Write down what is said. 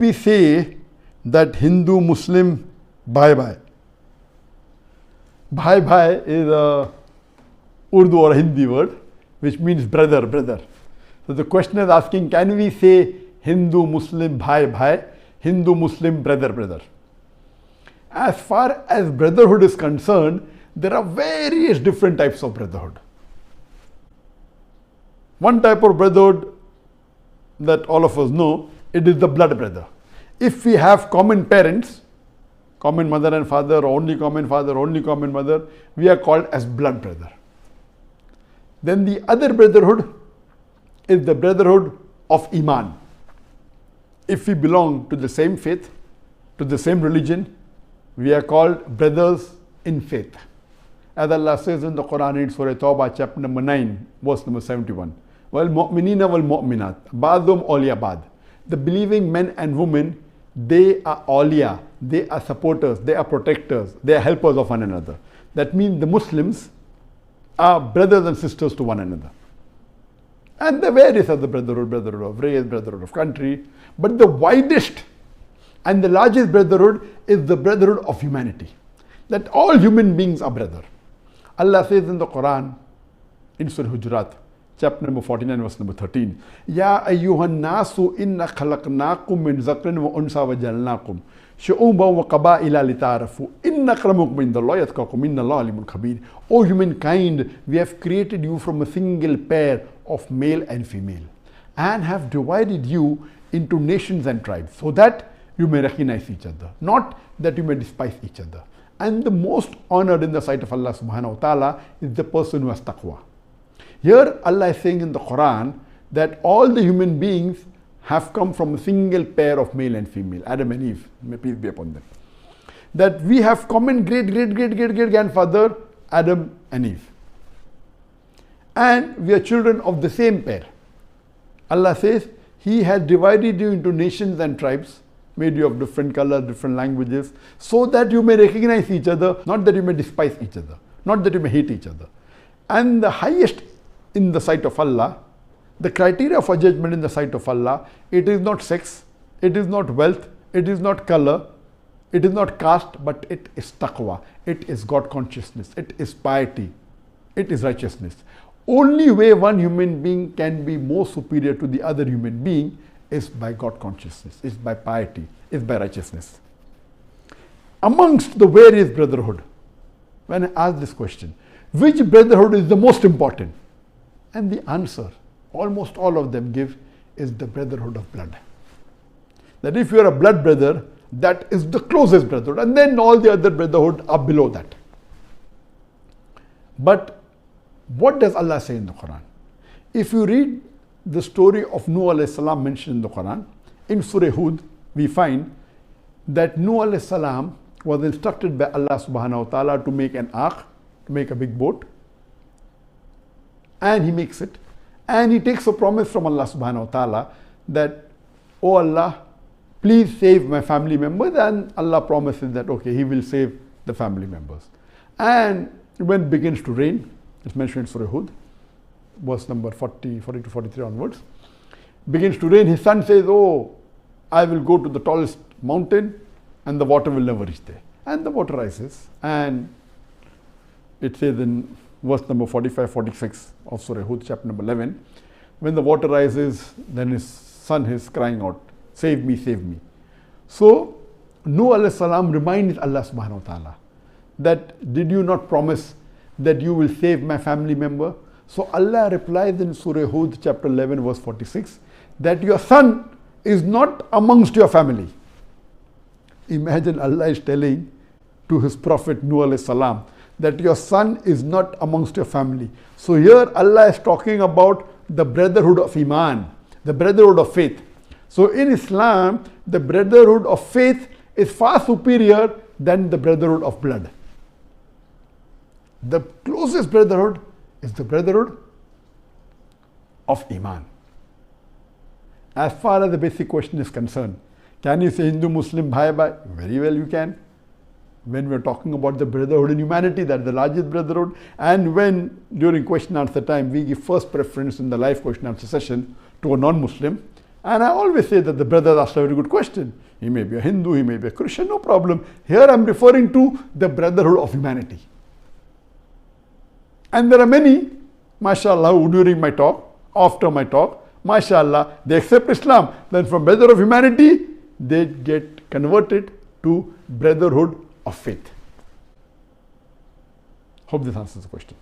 We say that Hindu, Muslim, bhai. Bhai is a Urdu or a Hindi word which means brother. So the question is asking, can we say Hindu, Muslim, bhai, Hindu, Muslim, brother? As far as brotherhood is concerned, there are various different types of brotherhood. One type of brotherhood that all of us know, it is the blood brother. If we have common parents, common mother and father, only common father, only common mother, we are called as blood brother. Then the other brotherhood is the brotherhood of Iman. If we belong to the same faith, to the same religion, we are called brothers in faith. As Allah says in the Qur'an in Surah Tawbah, chapter number 9, verse number 71. وَالْمُؤْمِنِينَ وَالْمُؤْمِنَاتِ بَعْضُهُمْ أَوْلِيَاءُ بَعْضٍ. The believing men and women, they are awliya, they are supporters, they are protectors, they are helpers of one another. That means the Muslims are brothers and sisters to one another. And the various other brotherhood of race, brotherhood of country. But the widest and the largest brotherhood is the brotherhood of humanity. That all human beings are brother. Allah says in the Quran, in Surah Hujurat, chapter number 49, verse number 13, Ya ayyuhan nasu inna khalaqnakum min zakrin wa unsa wa jalnakum shu'uban wa qaba'ila lita'arafu inna akramakum indallahi atqakum innallaha alimun khabir. O humankind, we have created you from a single pair of male and female and have divided you into nations and tribes so that you may recognize each other, not that you may despise each other. And the most honored in the sight of Allah subhanahu wa ta'ala is the person who has taqwa. Here Allah is saying in the Quran that all the human beings have come from a single pair of male and female, Adam and Eve, may peace be upon them. That we have common great grandfather, Adam and Eve. And we are children of the same pair. Allah says, He has divided you into nations and tribes, made you of different colors, different languages, so that you may recognize each other, not that you may despise each other, not that you may hate each other. And the highest in the sight of Allah, the criteria for judgment in the sight of Allah, it is not sex, it is not wealth, it is not color, it is not caste, but it is taqwa, it is God consciousness, it is piety, it is righteousness. Only way one human being can be more superior to the other human being is by God consciousness, is by piety, is by righteousness. Amongst the various brotherhood, when I ask this question, which brotherhood is the most important? And the answer, almost all of them give, is the brotherhood of blood. That if you are a blood brother, that is the closest brotherhood, and then all the other brotherhood are below that. But what does Allah say in the Quran? If you read the story of Nuh alayhi salam mentioned in the Quran, in Surah Hud, we find that Nuh alayhi salam was instructed by Allah subhanahu wa ta'ala to make an ark, to make a big boat. And he makes it. And he takes a promise from Allah subhanahu wa ta'ala that, oh Allah, please save my family members. And Allah promises that, okay, He will save the family members. And when it begins to rain, it's mentioned in Surah Hud, verse number 40 to 43 onwards, begins to rain, his son says, oh, I will go to the tallest mountain and the water will never reach there. And the water rises. And it says in verse number 45-46 of Surah Hud, chapter number 11, when the water rises, then his son is crying out, save me, save me. So Nuh alayhi salam reminds Allah subhanahu wa ta'ala that, did you not promise that you will save my family member? So Allah replies in Surah Hud, chapter 11, verse 46, that your son is not amongst your family. Imagine Allah is telling to His Prophet Nuh alayhi salam that your son is not amongst your family. So here Allah is talking about the brotherhood of Iman, the brotherhood of faith. So in Islam, the brotherhood of faith is far superior than the brotherhood of blood. The closest brotherhood is the brotherhood of Iman. As far as the basic question is concerned, can you say Hindu, Muslim, bhai? Very well you can. When we are talking about the brotherhood in humanity, that is the largest brotherhood, and when during question answer time we give first preference in the live question answer session to a non-Muslim, And I always say that the brother asked a very good question. He may be a Hindu, he may be a Christian, no problem. Here I am referring to the brotherhood of humanity. And there are many, mashallah, who during my talk, after my talk, mashallah, they accept Islam. Then from brotherhood of humanity, they get converted to brotherhood of faith. Hope this answers the question.